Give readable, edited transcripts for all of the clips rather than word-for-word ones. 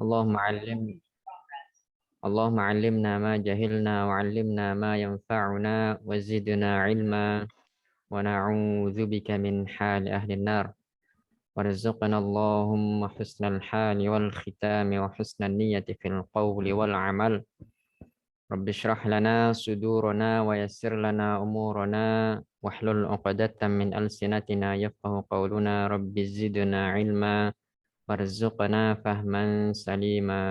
اللهم علم اللهم علمنا ما جهلنا وعلمنا ما ينفعنا وزدنا علما ونعوذ بك من حال أهل النار وارزقنا اللهم حسن الحال والختام وحسن النية في القول والعمل رب اشرح لنا صدورنا ويسر لنا أمورنا واحلل عقدة من ألسنتنا يفقه قولنا رب زدنا علما وارزقنا فهما سليما.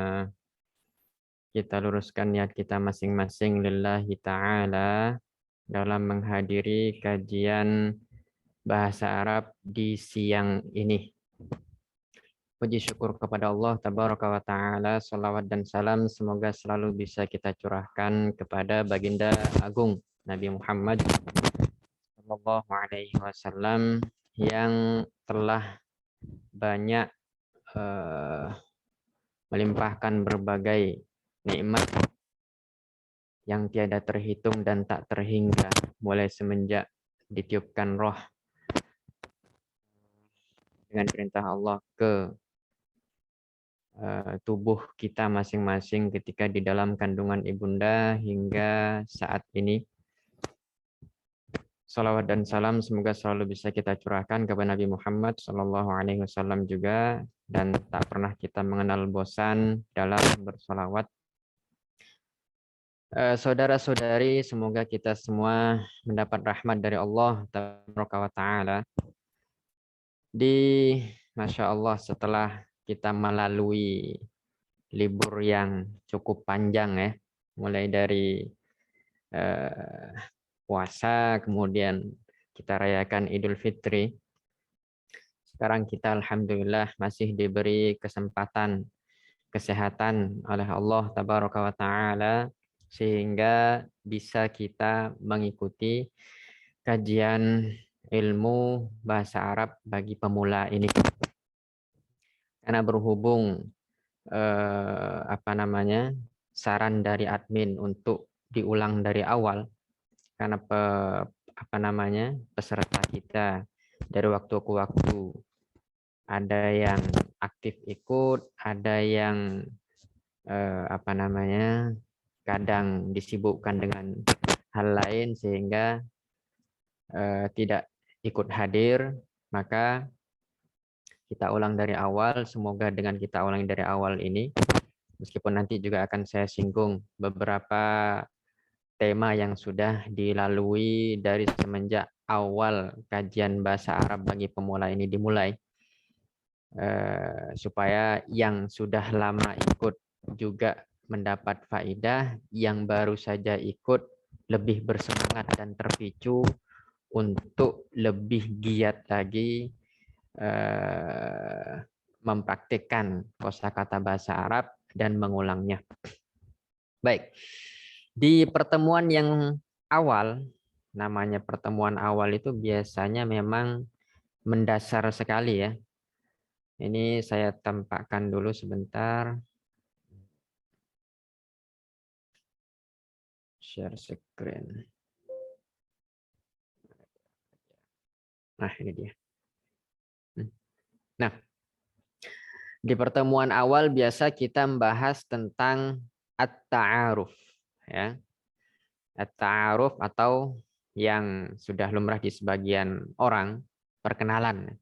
Kita luruskan niat kita masing-masing lillahi ta'ala dalam menghadiri kajian bahasa Arab di siang ini. Puji syukur kepada Allah tabaraka wa ta'ala, salawat dan salam semoga selalu bisa kita curahkan kepada baginda agung Nabi Muhammad sallallahu alaihi wasallam yang telah banyak melimpahkan berbagai nikmat yang tiada terhitung dan tak terhingga mulai semenjak ditiupkan roh dengan perintah Allah ke tubuh kita masing-masing ketika di dalam kandungan ibunda hingga saat ini. Salawat dan salam semoga selalu bisa kita curahkan kepada Nabi Muhammad Sallallahu Alaihi Wasallam juga, dan tak pernah kita mengenal bosan dalam bersolawat. Saudara-saudari, semoga kita semua mendapat rahmat dari Allah Taala. Masya Allah, setelah kita melalui libur yang cukup panjang ya, mulai dari puasa, kemudian kita rayakan Idul Fitri. Sekarang kita alhamdulillah masih diberi kesempatan kesehatan oleh Allah Tabaraka wa Ta'ala sehingga bisa kita mengikuti kajian ilmu bahasa Arab bagi pemula ini. Karena berhubung saran dari admin untuk diulang dari awal, karena peserta kita dari waktu ke waktu ada yang aktif ikut, ada yang kadang disibukkan dengan hal lain sehingga tidak ikut hadir, maka kita ulang dari awal. Semoga dengan kita ulang dari awal ini, meskipun nanti juga akan saya singgung beberapa tema yang sudah dilalui dari semenjak awal kajian bahasa Arab bagi pemula ini dimulai, supaya yang sudah lama ikut juga mendapat faedah, yang baru saja ikut lebih bersemangat dan terpicu untuk lebih giat lagi mempraktikkan kosakata bahasa Arab dan mengulangnya. Baik, di pertemuan yang awal, namanya pertemuan awal itu biasanya memang mendasar sekali ya. Ini saya tampakkan dulu sebentar. Share screen. Nah, ini dia. Nah, di pertemuan awal biasa kita membahas tentang at-ta'aruf ya. At-ta'aruf atau yang sudah lumrah di sebagian orang, perkenalan.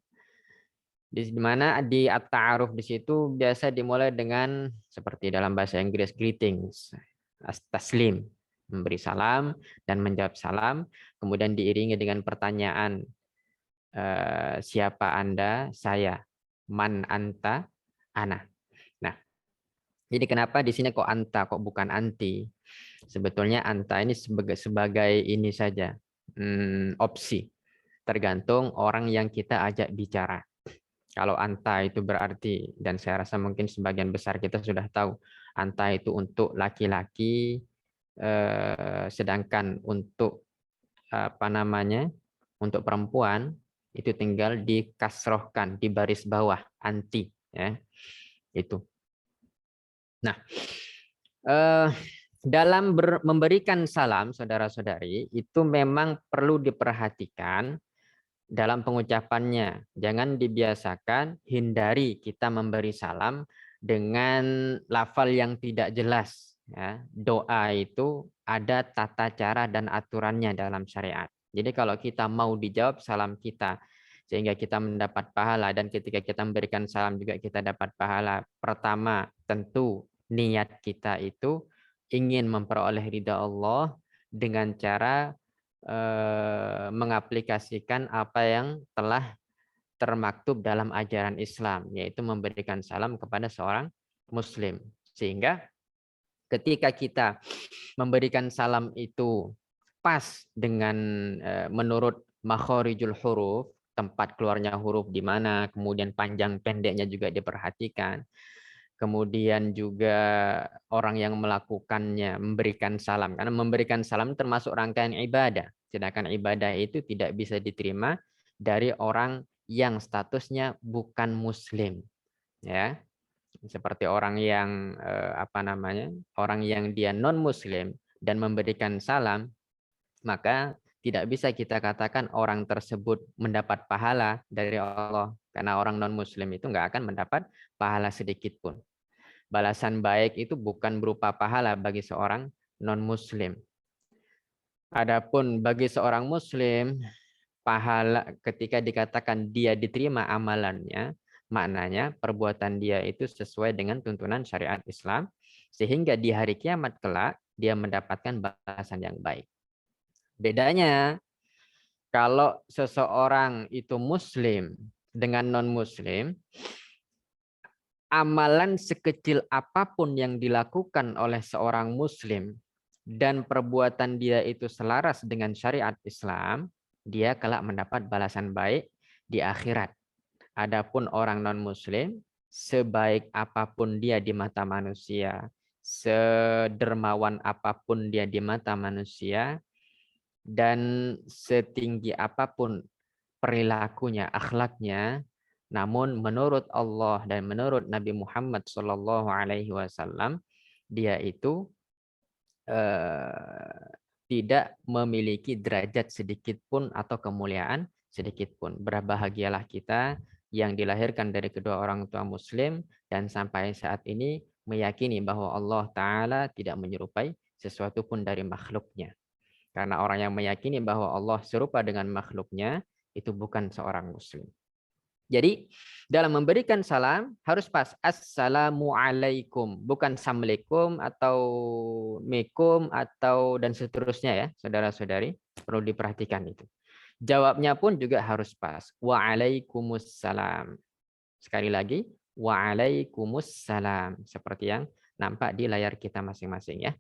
Di mana di at-ta'aruf di situ biasa dimulai dengan seperti dalam bahasa Inggris greetings, taslim, memberi salam dan menjawab salam, kemudian diiringi dengan pertanyaan siapa Anda, saya, man anta, ana. Nah, jadi kenapa di sini kok anta, kok bukan anti? Sebetulnya anta ini sebagai ini saja, opsi, tergantung orang yang kita ajak bicara. Kalau anta itu berarti, dan saya rasa mungkin sebagian besar kita sudah tahu, anta itu untuk laki-laki, sedangkan untuk untuk perempuan itu tinggal dikasrohkan di baris bawah, anti ya, itu. Nah, dalam memberikan salam, saudara-saudari, itu memang perlu diperhatikan dalam pengucapannya. Jangan dibiasakan, hindari kita memberi salam dengan lafal yang tidak jelas. Ya. Doa itu ada tata cara dan aturannya dalam syariat. Jadi kalau kita mau dijawab salam kita, sehingga kita mendapat pahala, dan ketika kita memberikan salam juga kita dapat pahala. Pertama, tentu niat kita itu ingin memperoleh ridha Allah dengan cara mengaplikasikan apa yang telah termaktub dalam ajaran Islam, yaitu memberikan salam kepada seorang Muslim. Sehingga ketika kita memberikan salam itu pas dengan menurut makhorijul huruf, tempat keluarnya huruf di mana, kemudian panjang pendeknya juga diperhatikan. Kemudian juga orang yang melakukannya memberikan salam, karena memberikan salam termasuk rangkaian ibadah. Sedangkan ibadah itu tidak bisa diterima dari orang yang statusnya bukan Muslim, ya. Seperti orang yang orang yang dia non Muslim dan memberikan salam, maka tidak bisa kita katakan orang tersebut mendapat pahala dari Allah, karena orang non Muslim itu nggak akan mendapat pahala sedikit pun. Balasan baik itu bukan berupa pahala bagi seorang non Muslim. Adapun bagi seorang Muslim, pahala ketika dikatakan dia diterima amalannya, maknanya perbuatan dia itu sesuai dengan tuntunan syariat Islam, sehingga di hari kiamat kelak dia mendapatkan balasan yang baik. Bedanya kalau seseorang itu Muslim dengan non-Muslim, amalan sekecil apapun yang dilakukan oleh seorang Muslim dan perbuatan dia itu selaras dengan syariat Islam, dia kelak mendapat balasan baik di akhirat. Adapun orang non-Muslim, sebaik apapun dia di mata manusia, sedermawan apapun dia di mata manusia, dan setinggi apapun perilakunya, akhlaknya, namun menurut Allah dan menurut Nabi Muhammad SAW, dia itu tidak memiliki derajat sedikit pun atau kemuliaan sedikit pun. Berbahagialah kita yang dilahirkan dari kedua orang tua Muslim dan sampai saat ini meyakini bahwa Allah Ta'ala tidak menyerupai sesuatu pun dari makhluknya. Karena orang yang meyakini bahwa Allah serupa dengan makhluknya itu bukan seorang Muslim. Jadi dalam memberikan salam harus pas assalamualaikum, bukan assalamualaikum atau mekum atau dan seterusnya ya, saudara-saudari, perlu diperhatikan itu. Jawabnya pun juga harus pas. Waalaikumsalam. Sekali lagi, waalaikumsalam, seperti yang nampak di layar kita masing-masing ya.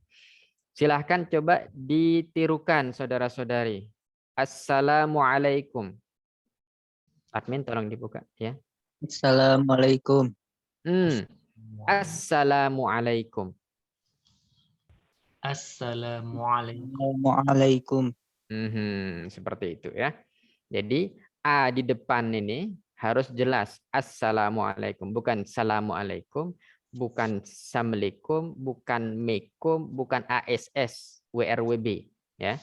Silahkan coba ditirukan saudara-saudari. Assalamualaikum. Admin tolong dibuka ya. Assalamualaikum. Assalamualaikum. Assalamualaikum. Seperti itu ya. Jadi A di depan ini harus jelas. Assalamualaikum. Bukan Assalamualaikum. Bukan Assalamualaikum. Bukan Mekum. Bukan ASS. WRWB. Ya.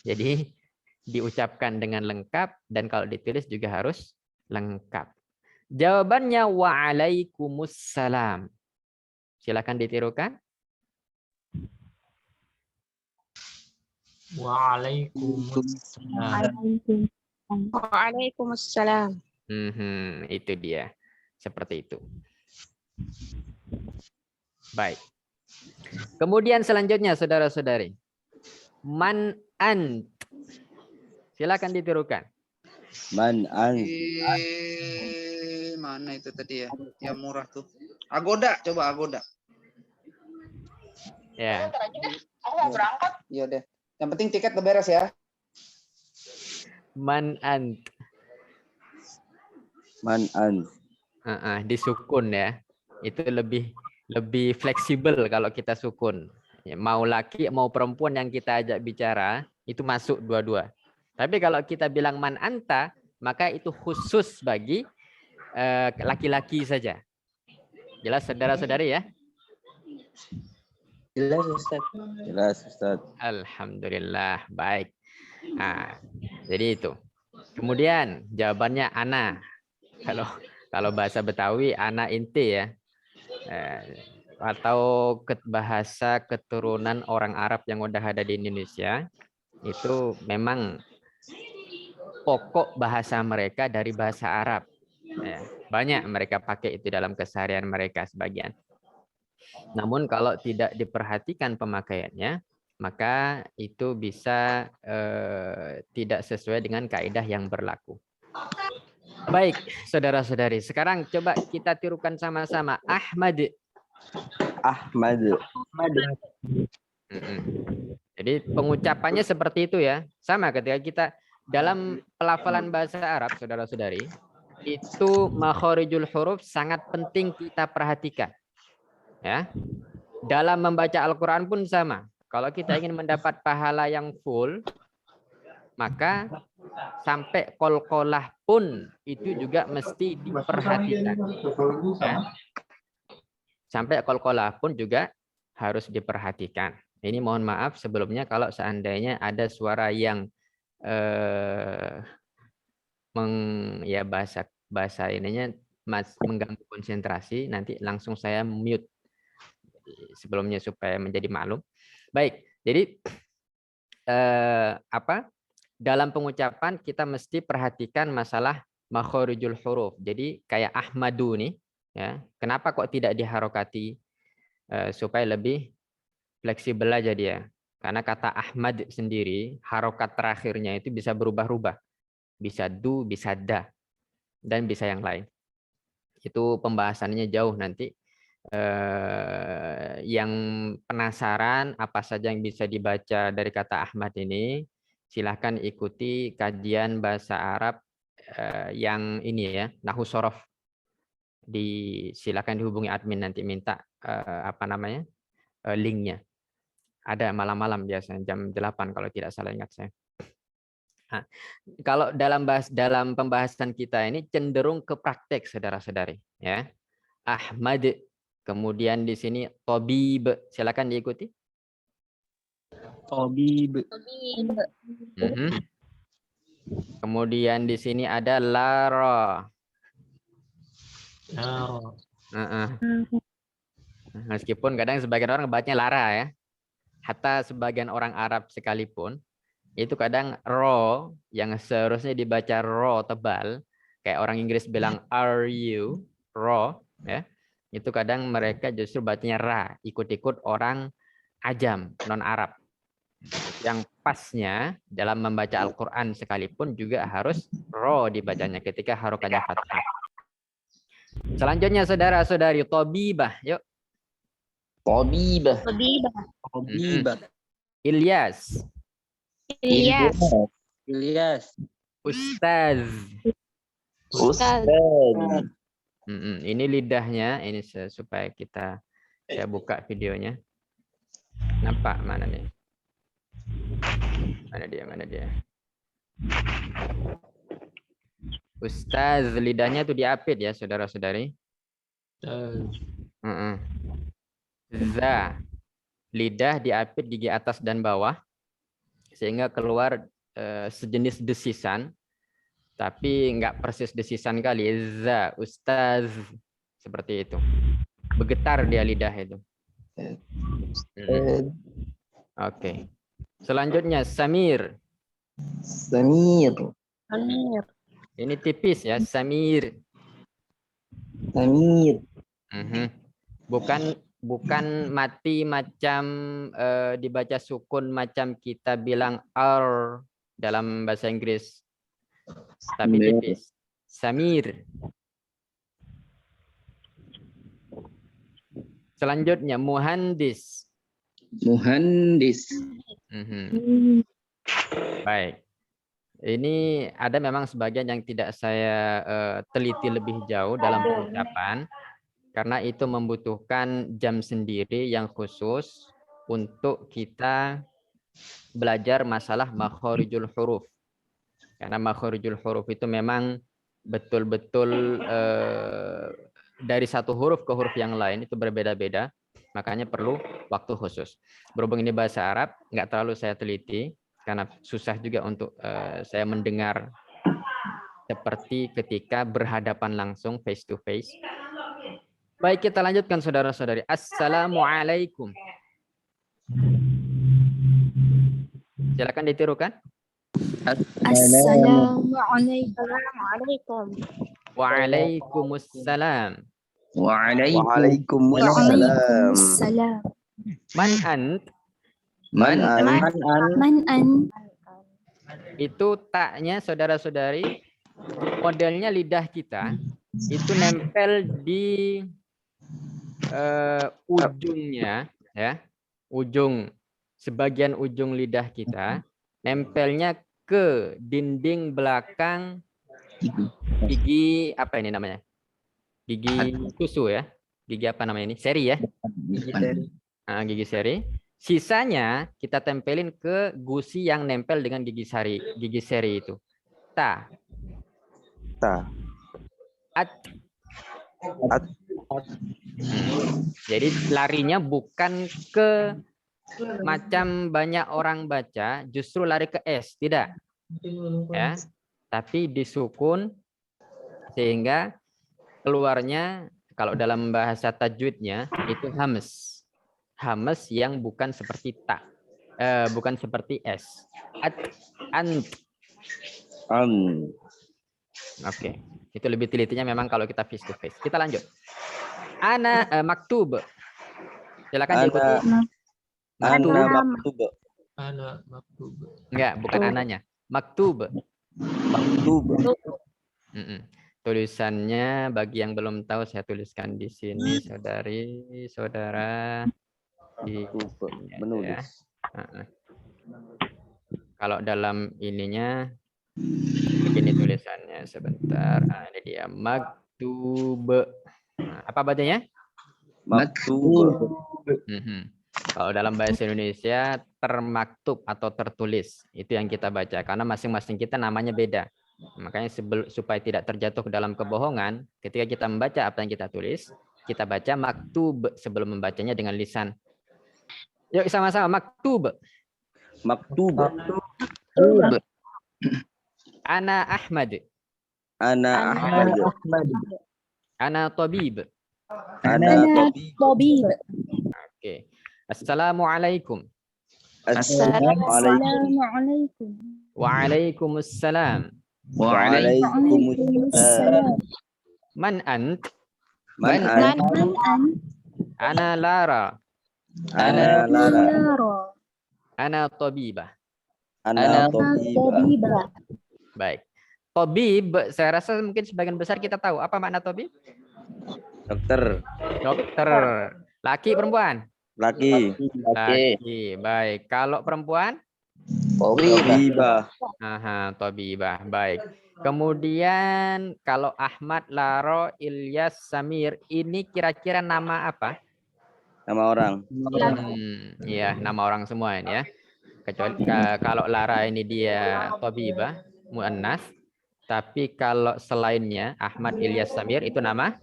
Jadi diucapkan dengan lengkap dan kalau ditulis juga harus lengkap. Jawabannya waalaikumsalam. Silakan ditirukan. Waalaikumsalam. Waalaikumsalam. Itu dia. Seperti itu. Baik. Kemudian selanjutnya saudara-saudari. Man ant. Silakan ditirukan. Man ant. Mana itu tadi ya? Yang murah tuh. Agoda, coba Agoda. Ya. Aku mau berangkat. Iya deh. Yang penting tiket udah beres ya. Man ant. Man ant. Disukun ya. Itu lebih fleksibel kalau kita sukun. Ya, mau laki mau perempuan yang kita ajak bicara itu masuk dua-dua. Tapi kalau kita bilang man anta, maka itu khusus bagi laki-laki saja. Jelas saudara-saudari ya? Jelas Ustaz. Jelas Ustaz. Alhamdulillah, baik. Nah, jadi itu. Kemudian jawabannya ana. Kalau bahasa Betawi ana inti ya. atau bahasa keturunan orang Arab yang udah ada di Indonesia, itu memang pokok bahasa mereka dari bahasa Arab. Ya, banyak mereka pakai itu dalam keseharian mereka sebagian. Namun kalau tidak diperhatikan pemakaiannya, maka itu bisa tidak sesuai dengan kaidah yang berlaku. Baik, saudara-saudari. Sekarang coba kita tirukan sama-sama. Ahmad. Ahmad. Jadi pengucapannya seperti itu ya. Sama ketika kita dalam pelafalan bahasa Arab, saudara-saudari, itu makharijul huruf sangat penting kita perhatikan. Ya. Dalam membaca Al-Quran pun sama. Kalau kita ingin mendapat pahala yang full, maka sampai qalqalah pun itu juga mesti diperhatikan. Ya. Sampai qalqalah pun juga harus diperhatikan. Ini mohon maaf sebelumnya kalau seandainya ada suara yang ya bahasa ininya mengganggu konsentrasi, nanti langsung saya mute sebelumnya supaya menjadi maklum. Baik, jadi dalam pengucapan kita mesti perhatikan masalah makharijul huruf. Jadi kayak Ahmadu nih, ya. Kenapa kok tidak diharokati supaya lebih fleksibel aja dia? Karena kata Ahmad sendiri harokat terakhirnya itu bisa berubah-ubah, bisa du, bisa da, dan bisa yang lain. Itu pembahasannya jauh nanti. Yang penasaran apa saja yang bisa dibaca dari kata Ahmad ini, silahkan ikuti kajian bahasa Arab yang ini ya, Nahwu Shorof. Silakan dihubungi admin nanti minta linknya. Ada malam-malam biasanya jam 8 kalau tidak salah ingat saya. Nah, kalau dalam pembahasan kita ini cenderung ke praktek, saudara-saudari, ya. Ahmad, kemudian di sini Tobib, silakan diikuti. Tobib. Kemudian di sini ada Lara. Meskipun kadang sebagian orang bacanya Lara ya. Hatta sebagian orang Arab sekalipun itu kadang ro yang seharusnya dibaca ro tebal, kayak orang Inggris bilang are you, ro ya. Itu kadang mereka justru bacanya ra, ikut-ikut orang ajam, non Arab. Yang pasnya dalam membaca Al-Qur'an sekalipun juga harus ro dibacanya ketika harokatnya fathah. Selanjutnya saudara-saudari, Tobibah, yuk. Tobibah. Ilyas. Ilyas. Ustaz. Ustaz. Ini lidahnya, ini supaya saya buka videonya. Nampak mana nih? Mana dia? Ustaz, lidahnya tuh diapit ya, saudara-saudari. Za, lidah diapit gigi atas dan bawah sehingga keluar sejenis desisan, tapi enggak persis desisan kali. Za, ustaz, seperti itu. Bergetar dia lidah itu. Oke. Selanjutnya Samir. Ini tipis ya, Samir. Bukan mati macam dibaca sukun macam kita bilang R dalam bahasa Inggris, tapi tipis. Samir. Selanjutnya muhandis. Baik. Ini ada memang sebagian yang tidak saya teliti lebih jauh dalam pengucapan, karena itu membutuhkan jam sendiri yang khusus untuk kita belajar masalah makharijul huruf. Karena makharijul huruf itu memang betul-betul dari satu huruf ke huruf yang lain itu berbeda-beda, makanya perlu waktu khusus. Berhubung ini bahasa Arab, nggak terlalu saya teliti, karena susah juga untuk saya mendengar seperti ketika berhadapan langsung face to face. Baik, kita lanjutkan saudara-saudari. Assalamualaikum. Silakan ditirukan. Assalamualaikum. Waalaikumsalam. Waalaikumsalam. Man ant Man an itu taknya saudara-saudari, modelnya lidah kita itu nempel di ujungnya, ya, sebagian ujung lidah kita nempelnya ke dinding belakang gigi, apa ini namanya, gigi susu ya, gigi apa namanya ini, seri ya, gigi seri. Sisanya kita tempelin ke gusi yang nempel dengan gigi seri itu. Ta. At. Jadi larinya bukan ke macam banyak orang baca, justru lari ke S, tidak. Ya. Tapi disukun sehingga keluarnya kalau dalam bahasa tajwidnya itu hamas. Hamas yang bukan seperti ta. Bukan seperti S. Ant. Oke. Itu lebih telitinya memang kalau kita face to face. Kita lanjut. Ana maktub. Silakan diikuti. maktub. Enggak, bukan ananya. Maktub. Tulisannya bagi yang belum tahu saya tuliskan di sini, saudara. Ya. Kalau dalam ininya begini tulisannya, sebentar. Ini dia maktub. Apa bacanya? Maktub. Kalau dalam bahasa Indonesia termaktub atau tertulis itu yang kita baca, karena masing-masing kita namanya beda. Makanya supaya tidak terjatuh ke dalam kebohongan, ketika kita membaca apa yang kita tulis, kita baca maktub sebelum membacanya dengan lisan. Yuk sama-sama maktub. Ana Ahmad. Ana Tabib. Oke. Assalamualaikum. Assalamualaikum. Waalaikumsalam. Man ant? Ana Lara. Ana Tabibah. Baik. Tabib, saya rasa mungkin sebagian besar kita tahu. Apa makna tabib? Dokter. Laki perempuan? Laki. Baik. Kalau perempuan? Tabibah. Tabibah. Baik. Kemudian kalau Ahmad, Laro, Ilyas, Samir, ini kira-kira nama apa? Nama orang. Iya, nama orang semua ini ya. Kecuali kalau Lara ini dia Tabibah, muannas. Tapi kalau selainnya Ahmad, Ilyas, Samir itu nama?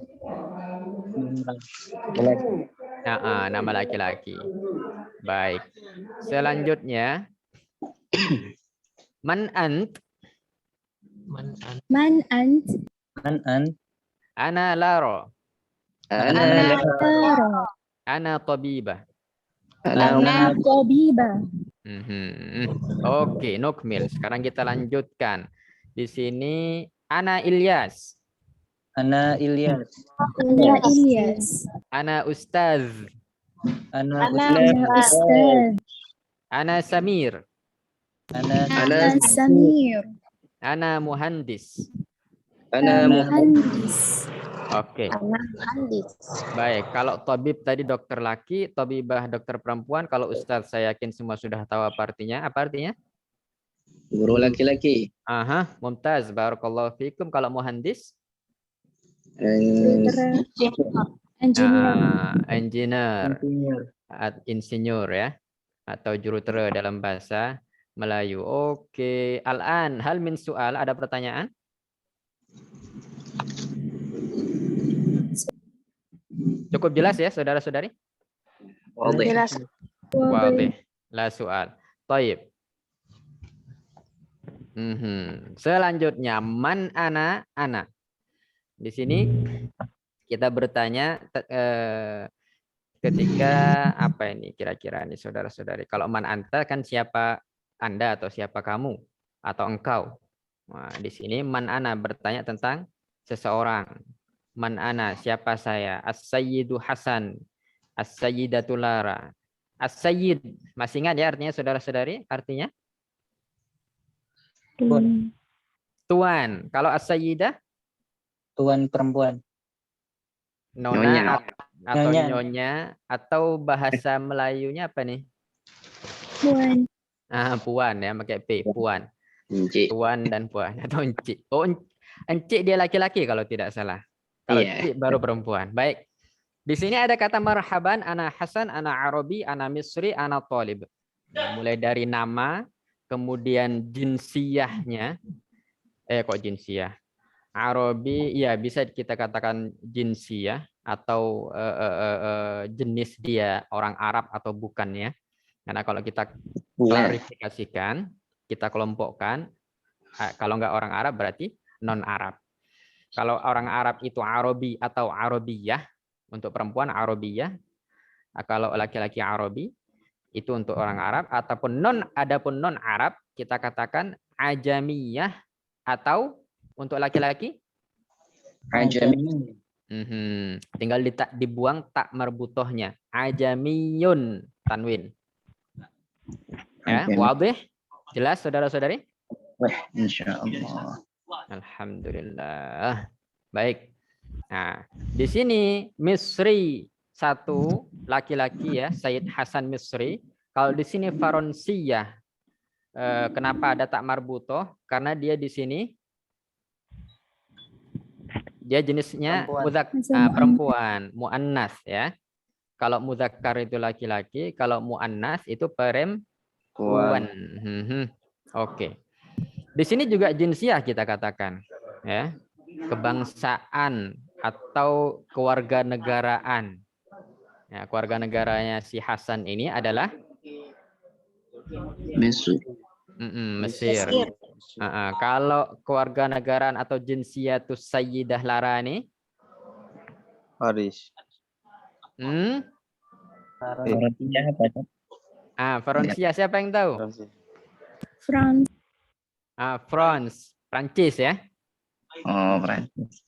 Nama laki-laki. Baik. Selanjutnya Man ant? Ana Laro. Ana Tabibah. Oke, nukmil. Sekarang kita lanjutkan. Di sini Ana Ilyas. Ana Ustaz. Ana Samir. Ana Muhandis. Oke. Baik, kalau tabib tadi dokter laki, tabibah dokter perempuan, kalau ustaz saya yakin semua sudah tahu apa artinya. Apa artinya? Guru laki-laki. Mumtaz, barakallahu fikum. Kalau muhandis? Engineer. Insinyur ya. Atau jurutera dalam bahasa Melayu. Oke, Al-an, hal min soal, ada pertanyaan? Cukup jelas ya, saudara-saudari? Jelas. Wadih. La soal. Taib. Selanjutnya man ana. Di sini kita bertanya ketika apa ini kira-kira nih saudara-saudari. Kalau man anta kan siapa Anda atau siapa kamu atau engkau. Nah, di sini man ana bertanya tentang seseorang. Man ana siapa saya? As-sayyidu Hasan. As-sayyidatu Lara. As-sayyid masih ingat ya artinya saudara-saudari? Artinya tuan. Kalau as-sayyidah Tuan perempuan. nona atau Nyonya. nyonya atau bahasa Melayunya apa nih? Puan. Puan ya, pakai P, puan. Encik. Tuan dan puan atau encik. Oh, encik dia laki-laki kalau tidak salah. Kalau encik baru perempuan. Baik. Di sini ada kata marhaban, ana Hasan, ana Arabi, ana Misri, ana Talib. Mulai dari nama, kemudian jinsiyahnya. Kok jinsiyah? Arabi, ya bisa kita katakan jinsiyah atau jenis dia orang Arab atau bukan ya. Karena kalau kita klarifikasikan, kita kelompokkan, kalau nggak orang Arab berarti non-Arab. Kalau orang Arab itu Arabi atau Arabiyah, untuk perempuan Arabiyah. Kalau laki-laki Arabi, itu untuk orang Arab. Adapun non-Arab, kita katakan Ajamiyah atau untuk laki-laki? Ajami. Tinggal dibuang tak marbutohnya. Ajamiyun tanwin. Ya, wadih? Jelas saudara-saudari? Wah, insyaallah. Alhamdulillah. Baik. Nah, di sini Misri satu laki-laki ya, Sayyid Hasan Misri. Kalau di sini Faronsiyah. Kenapa ada tak marbutoh? Karena dia di sini dia jenisnya perempuan, muannas ya. Kalau mudzakkar itu laki-laki, kalau muannas itu perempuan. Oke. Di sini juga jinsiah kita katakan ya. Kebangsaan atau kewarganegaraan. Ya, kewarganegaranya si Hasan ini adalah Mesir. Mesir. Kalau kewarganegaraan atau jinsiatus sayyidah Lara ini Haris. Francia siapa yang tahu? France. France, Prancis ya. Oh, Prancis.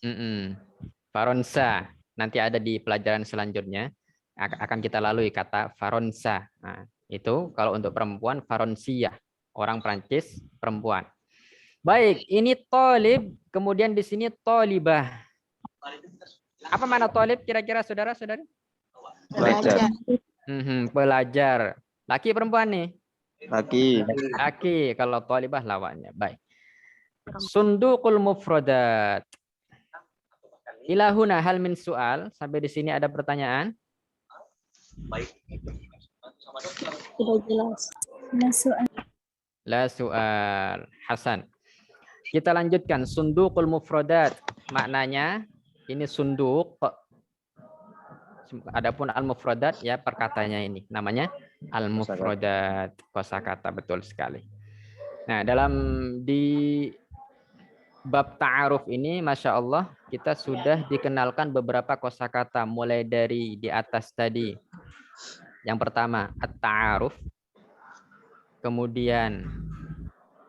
Faronsa. Nanti ada di pelajaran selanjutnya akan kita lalui kata Faronsa. Nah, itu kalau untuk perempuan Faronsia, orang Prancis perempuan. Baik, ini Tolib, kemudian di sini Tolibah. Apa mana Tolib kira-kira saudara-saudari? Belajar. Pelajar. Laki perempuan nih? Laki. Laki. Kalau Tolibah lawannya. Baik. Sundukul mufradat. Ilahuna hal min soal. Sampai di sini ada pertanyaan? Sudah jelas. Nah, soal. La soal. Hasan. Kita lanjutkan. Sundukul mufradat. Maknanya ini sunduk. Adapun al-mufradat ya perkatanya ini. Namanya al-mufradat. Kosakata betul sekali. Nah, di bab ta'aruf ini, Masya Allah, kita sudah dikenalkan beberapa kosakata mulai dari di atas tadi. Yang pertama, at-ta'aruf. Kemudian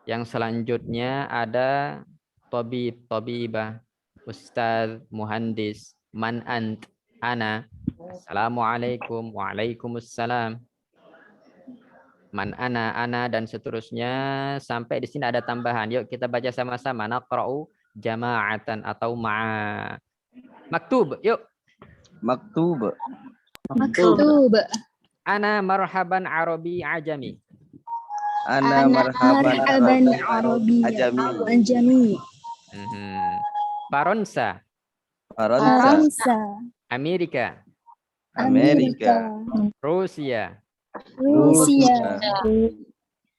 yang selanjutnya ada tabib, tabibah, ustaz, muhandis, man ant, ana. Assalamualaikum, waalaikumsalam. Man ana dan seterusnya sampai di sini ada tambahan. Yuk kita baca sama-sama. Naqra'u jama'atan atau ma'a. Maktub, yuk. Maktub. Maktub. Ana marhaban Arabi ajami. Ana marhaban Arabi ajami. Ajami. Faransa. Faransa. Amerika. Amerika. Rusia. Rusia.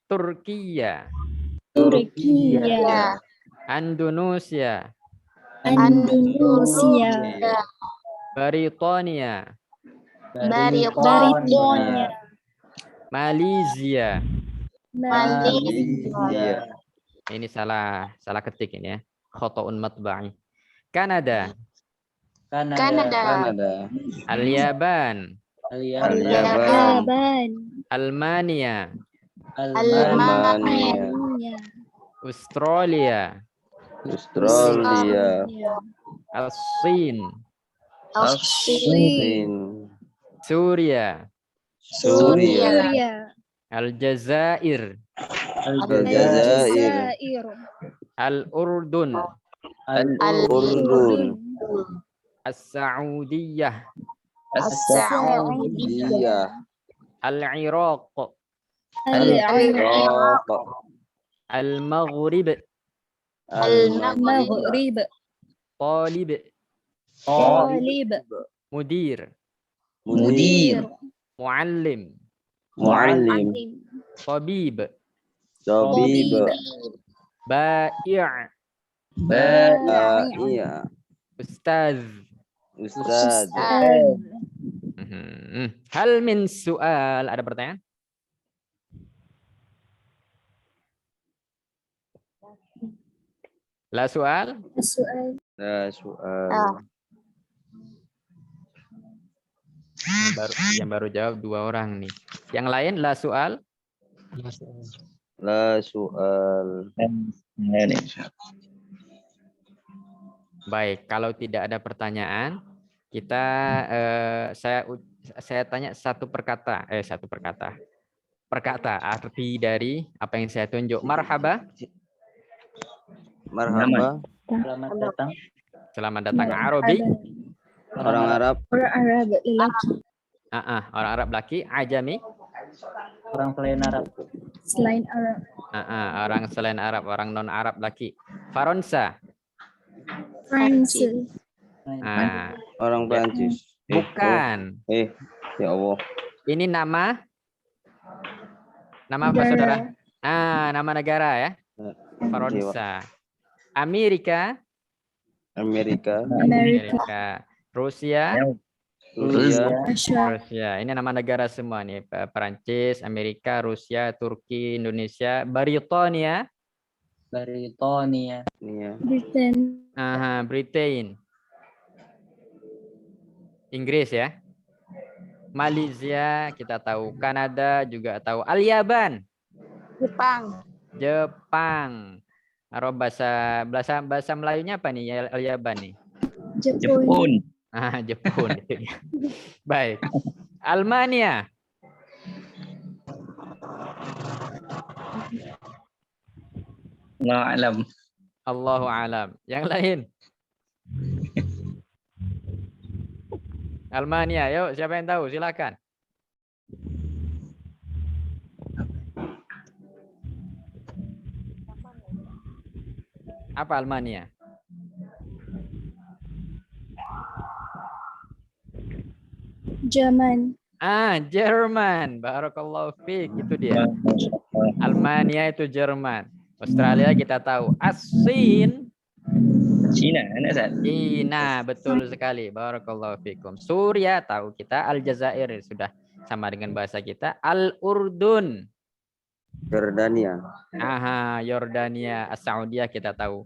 Turkiya. Turkiya. Indonesia. Indonesia. Britania. Britania. Malaysia. Malaysia. Ini salah ketik ini ya. Khotoun matba'i. Kanada. Kanada. Al-Yaban, Al-Yaban. Yaban. Almania, Almania. Almania. Australia, Australia. Al-Sin, Sin. Suria, Suria. Al-Jazair, Aljazair. Aljazair. Al-Urdun, Al-Urdun. As-Saudiyah, As-Saudiyah. Al-Iraq, Al-Iraq. Al-Maghrib, Maghrib. Talib, Talib. Mudir, Mudir. Muallim, Muallim. Tabib, Tabib. Ba'i', Ba'iya. Ustaz. Ustaz. Hal min soal, ada pertanyaan? La soal? Soal. Soal. Yang baru jawab 2 orang nih. Yang lain la soal? La soal. Baik, kalau tidak ada pertanyaan, kita saya tanya satu perkata arti dari apa yang saya tunjuk. Marhaba. Marhaba. Selamat datang. Arabi. Orang Arab. Orang Arab lelaki. Orang Arab laki. Ajami. Orang selain Arab. Selain Arab. Orang selain Arab, orang non Arab laki. Faransa. France. Orang Prancis. Bukan. Ya Allah. Ini nama apa saudara? Nama negara ya. Faransa. Amerika. Rusia. Ini nama negara semua nih. Perancis, Amerika, Rusia, Turki, Indonesia, Britania. Britain. Inggris ya. Malaysia kita tahu, Kanada juga tahu. Al-Yaban. Jepang. Arab bahasa Melayunya apa nih Al-Yaban nih? Jepun. Jepun itu ya. Baik. Almania. Allahu alam. Yang lain? Almania, yuk siapa yang tahu? Silakan. Apa Almania? Jerman. Jerman. Barakallahu fiik, itu dia. Almania itu Jerman. Australia kita tahu. As-Sin. Cina, betul sekali. Barakallahu fiikum. Suria tahu kita. Aljazair sudah sama dengan bahasa kita. Al-Urdun. Yordania. As-Saudiyah kita tahu.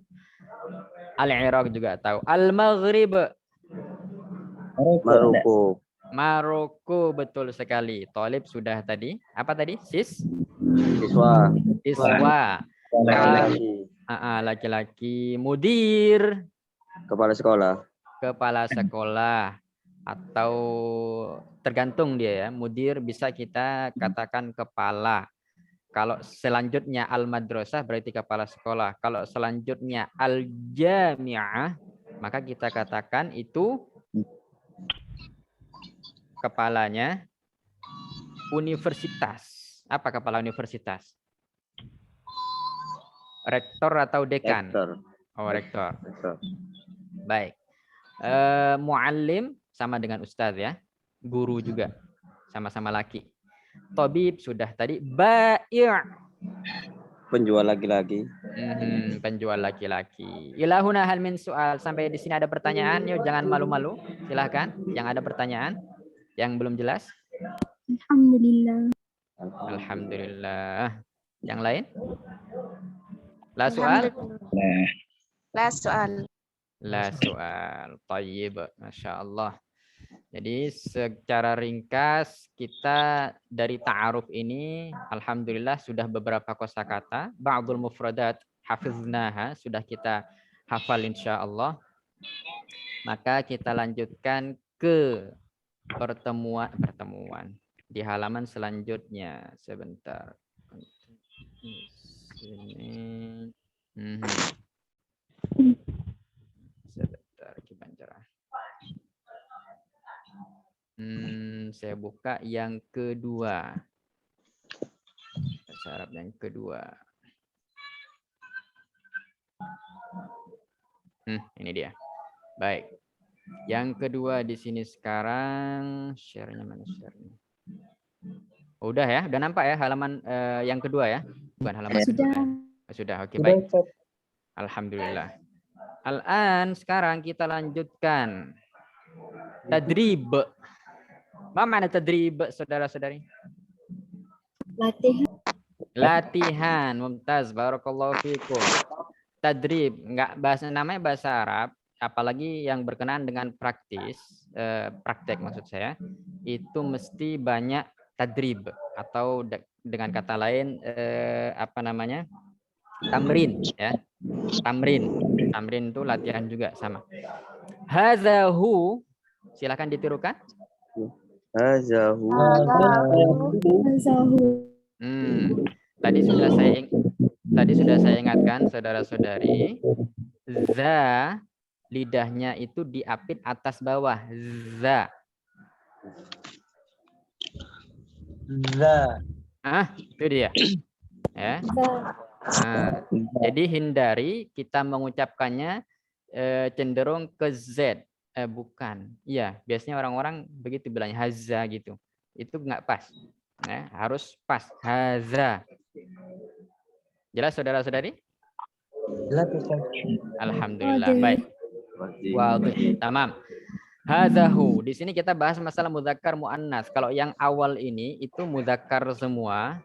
Al-Iraq juga tahu. Al-Maghrib. Maroko, betul sekali. Talib sudah tadi. Apa tadi? Siswa. Laki-laki. Mudir. Kepala sekolah. Atau tergantung dia ya. Mudir bisa kita katakan kepala. Kalau selanjutnya al-madrasah berarti kepala sekolah. Kalau selanjutnya al-jami'ah, maka kita katakan itu kepalanya universitas. Apa kepala universitas? Rektor atau dekan? Rektor. Baik. Muallim sama dengan ustadz ya. Guru juga. Sama-sama laki. Tabib sudah tadi. Ba'i'. Penjual laki-laki. Penjual laki-laki. Ilahuna hal min soal. Sampai di sini ada pertanyaan. Yuk jangan malu-malu. Silahkan. Yang ada pertanyaan. Yang belum jelas. Alhamdulillah. Yang lain? La soal? La soal. Tayyib. Masya Allah. Jadi secara ringkas kita dari ta'aruf ini alhamdulillah sudah beberapa kosakata, ba'dul mufradat hafiznaha sudah kita hafal insyaallah. Maka kita lanjutkan ke pertemuan di halaman selanjutnya. Sebentar. Sini. Sebentar Kibancara. Saya buka yang kedua. Bahasa Arab yang kedua. Ini dia. Baik. Yang kedua di sini sekarang share-nya mana share-nya? Udah ya, udah nampak ya halaman yang kedua ya? Bukan halaman Sudah. kedua. Sudah, oke baik. Alhamdulillah. Al-an sekarang kita lanjutkan tadrib. Apa makna tadrib, saudara-saudari? Latihan. Latihan. Mumtaz, barakallahu fikum. Tadrib, enggak bahasa namanya bahasa Arab, apalagi yang berkenaan dengan praktis, praktek maksud saya, itu mesti banyak tadrib atau dengan kata lain apa namanya? Tamrin ya. Tamrin itu latihan juga sama. Hazahu, silakan ditirukan. Hazahu. Tadi sudah saya ingatkan saudara-saudari, za lidahnya itu diapit atas bawah, za. Itu dia. Ya. Nah, jadi hindari kita mengucapkannya cenderung ke Z. Bukan. Iya, biasanya orang-orang begitu bilangnya haza gitu. Itu nggak pas. Ya, harus pas. Haza. Jelas saudara-saudari? Jelas. Alhamdulillah. Baik. Wadih. Tamam. Hazahu. Di sini kita bahas masalah mudzakkar muannas. Kalau yang awal ini itu mudzakkar semua.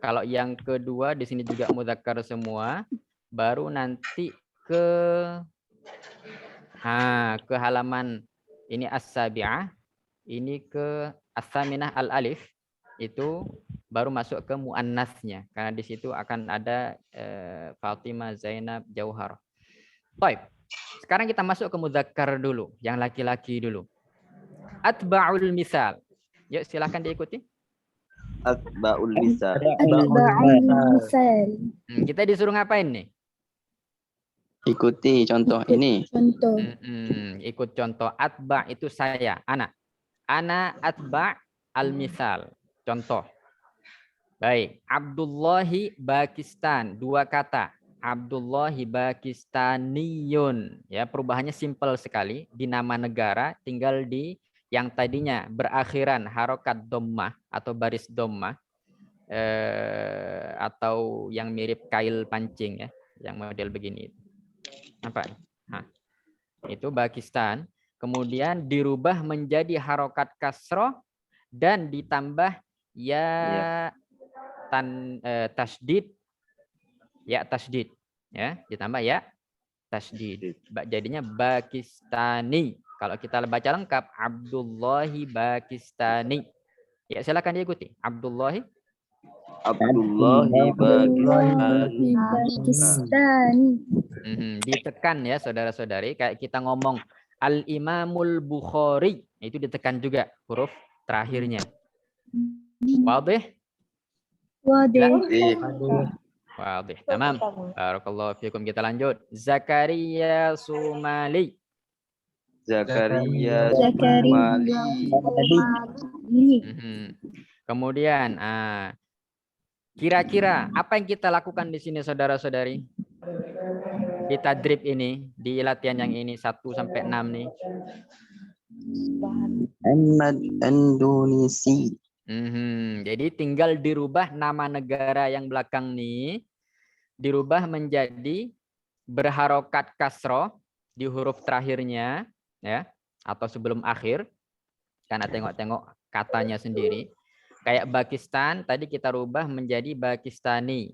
Kalau yang kedua di sini juga mudzakkar semua. Baru nanti ke halaman ini as-sabi'ah, ini ke as-saminah al-alif, itu baru masuk ke muannasnya karena di situ akan ada Fatimah, Zainab, Jauhar. Baik. Sekarang kita masuk ke mudzakkar dulu, yang laki-laki dulu. Atba'ul misal. Yuk silakan diikuti. Atba'ul misal. Atba'ul misal. Kita disuruh ngapain nih? Ikuti contoh ini. Contoh. Ikut contoh. Atba' itu saya, anak. Ana atba' al-misal. Contoh. Baik. Abdullahi Pakistan. Dua kata. Abdullahi Pakistaniyun. Ya, perubahannya simpel sekali. Di nama negara tinggal di yang tadinya berakhiran harokat dhammah atau baris dhammah. Atau yang mirip kail pancing ya. Yang model begini. Apa? Itu Pakistan. Kemudian dirubah menjadi harokat kasroh dan ditambah tasdid, ya tasdid, ya ditambah ya tasdid. Jadinya Pakistani. Kalau kita baca lengkap Abdullahi Pakistani. Ya silakan diikuti. Abdullahi Pakistan. Ditekan ya saudara-saudari, kayak kita ngomong Al-Imamul Bukhari, itu ditekan juga huruf terakhirnya. Wadih? Wadih. Tamam. Barakallahu fikum. Kita lanjut. Zakaria Sumali. Zakaria. Kemudian kira-kira apa yang kita lakukan di sini saudara-saudari? Di tadrib ini, di latihan yang ini 1 sampai 6 nih. Indonesia. Jadi tinggal dirubah nama negara yang belakang nih, dirubah menjadi berharokat kasroh di huruf terakhirnya, ya, atau sebelum akhir, karena tengok-tengok katanya sendiri. Kayak Pakistan tadi kita rubah menjadi Pakistani.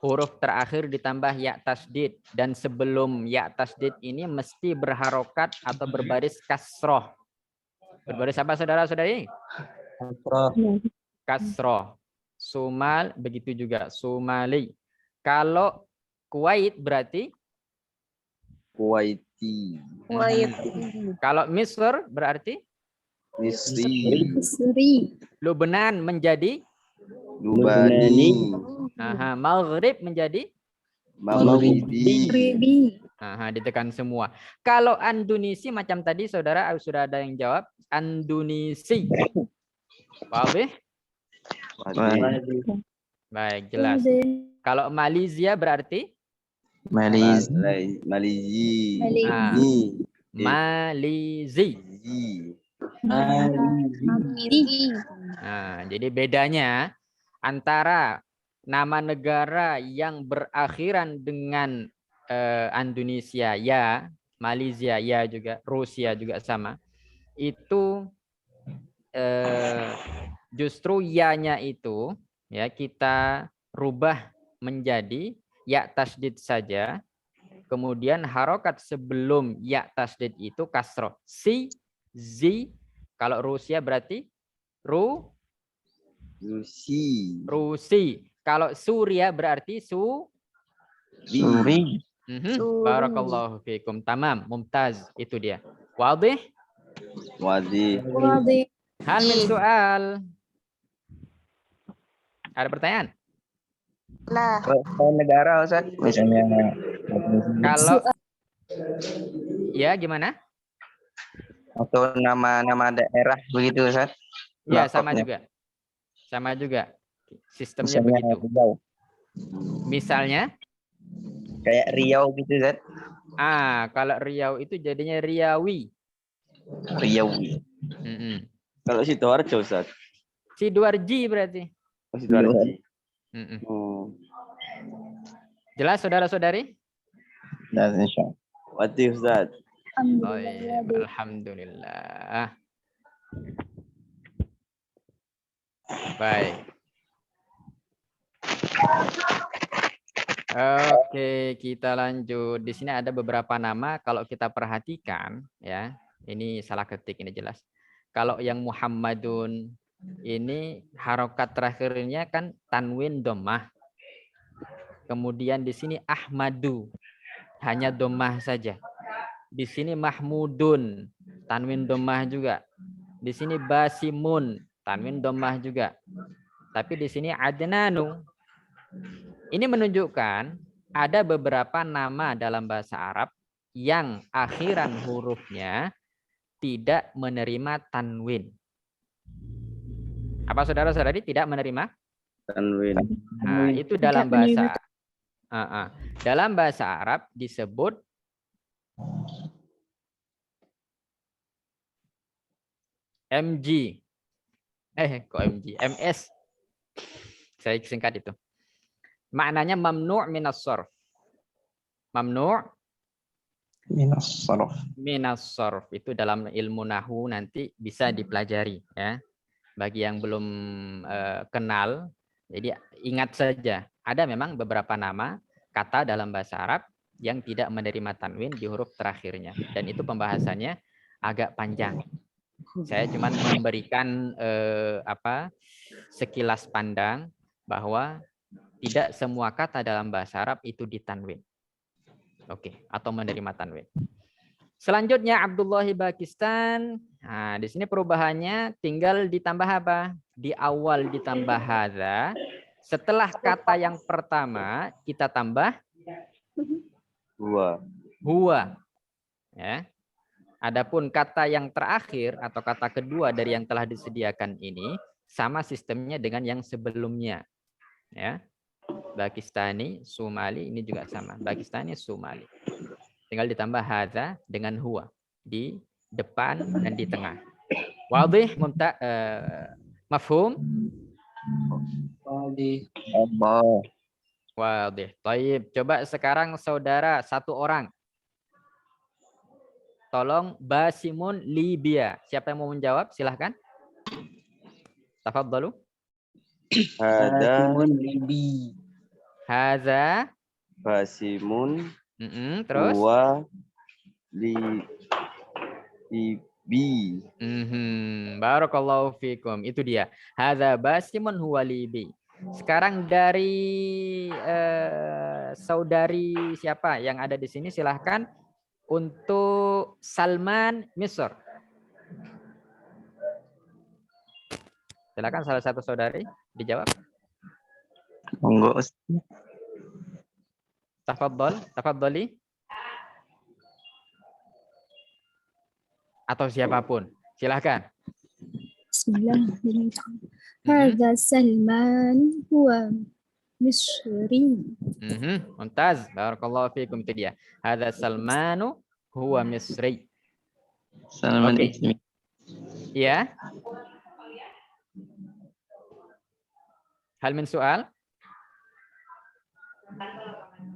Huruf terakhir ditambah ya tasdid, dan sebelum ya tasdid ini mesti berharokat atau berbaris kasroh. Berbaris apa saudara-saudari? Kasroh. Sumal begitu juga, Sumali. Kalau Kuwait berarti Kuwaiti. Kalau Misr berarti Misri. Misri. Lubnan menjadi Lubani. Maghrib menjadi Maghribi. Ribi. ditekan semua. Kalau Andunisi macam tadi saudara sudah ada yang jawab Andunisi. Paham? Baik, jelas. Kalau Malaysia berarti Malaysia. Malizi. Malizi. Nah, jadi bedanya antara nama negara yang berakhiran dengan Indonesia ya, Malaysia ya juga, Rusia juga sama. Itu justru ya-nya itu ya kita rubah menjadi ya tasdid saja. Kemudian harokat sebelum ya tasdid itu kasroh. Si, zi. Kalau Rusia berarti Rusi. Kalau Suria berarti Suri. Barakallahu fiikum. Tamam, mumtaz. Itu dia. Wadih? Wadi. Hal min soal. Ada pertanyaan? Lah. Negara Ustaz. Misalnya Kalau ya gimana? atau nama daerah begitu Ustaz. Ya, sama juga. Sama juga. Sistemnya begitu. Riau. Misalnya Kayak Riau gitu Ustaz. Kalau Riau itu jadinya Riawi. Riawi. Kalau Sidoarjo Ustaz. Sidoarji berarti. Sidoarji. Jelas saudara-saudari? Jelas insyaallah. Wati Ustaz. Alhamdulillah. Baik. Oke, kita lanjut. Di sini ada beberapa nama. Kalau kita perhatikan, ya, ini salah ketik ini jelas. Kalau yang Muhammadun ini harokat terakhirnya kan tanwin dhammah. Kemudian di sini Ahmadu hanya dhammah saja. Di sini Mahmudun tanwin dhammah juga. Di sini Basimun tanwin dhammah juga. Tapi di sini Adnanu. Ini menunjukkan ada beberapa nama dalam bahasa Arab yang akhiran hurufnya tidak menerima tanwin. Apa saudara-saudari tidak menerima tanwin? Nah, itu dalam bahasa dalam bahasa Arab disebut MG. Kok MG? MS. Saya singkat itu. Maknanya mamnu' minas sarf. Mamnu' minas sarf. Itu dalam ilmu nahwu nanti bisa dipelajari ya. Bagi yang belum kenal, jadi ingat saja. Ada memang beberapa nama kata dalam bahasa Arab yang tidak menerima tanwin di huruf terakhirnya. Dan itu pembahasannya agak panjang. Saya cuma memberikan sekilas pandang bahwa tidak semua kata dalam bahasa Arab itu ditanwin. Oke, atau menerima tanwin. Selanjutnya Abdullahi Pakistan. Nah, di sini perubahannya tinggal ditambah apa? Di awal ditambah hadza. Setelah kata yang pertama kita tambah huwa. Ya. Adapun kata yang terakhir atau kata kedua dari yang telah disediakan ini sama sistemnya dengan yang sebelumnya. Ya. Pakistani, Somali ini juga sama. Pakistani, Somali. Tinggal ditambah hadza dengan huwa di depan dan di tengah. Wadih, mafhum? Wadih. Taib. Coba sekarang saudara satu orang. Tolong Basimun Libya. Siapa yang mau menjawab? Silahkan. Tafadhalu. Hada libi. Haza. basimun Terus? huwa libi. Barakallahu fikum. Itu dia. Hadza basimun huwa libi. Sekarang dari saudari siapa yang ada di sini, silahkan untuk Salman Misr. Silakan salah satu saudari dijawab. Monggo. Tafadhali. Atau siapapun. Silahkan. Bismillahirrahmanirrahim. Hadza Salman huwa Misri. Mumtaz. Barakallahu fikum, itu dia. Hadza Salmanu huwa Misri. Salman Oke. ismi. Ya. Hal min soal?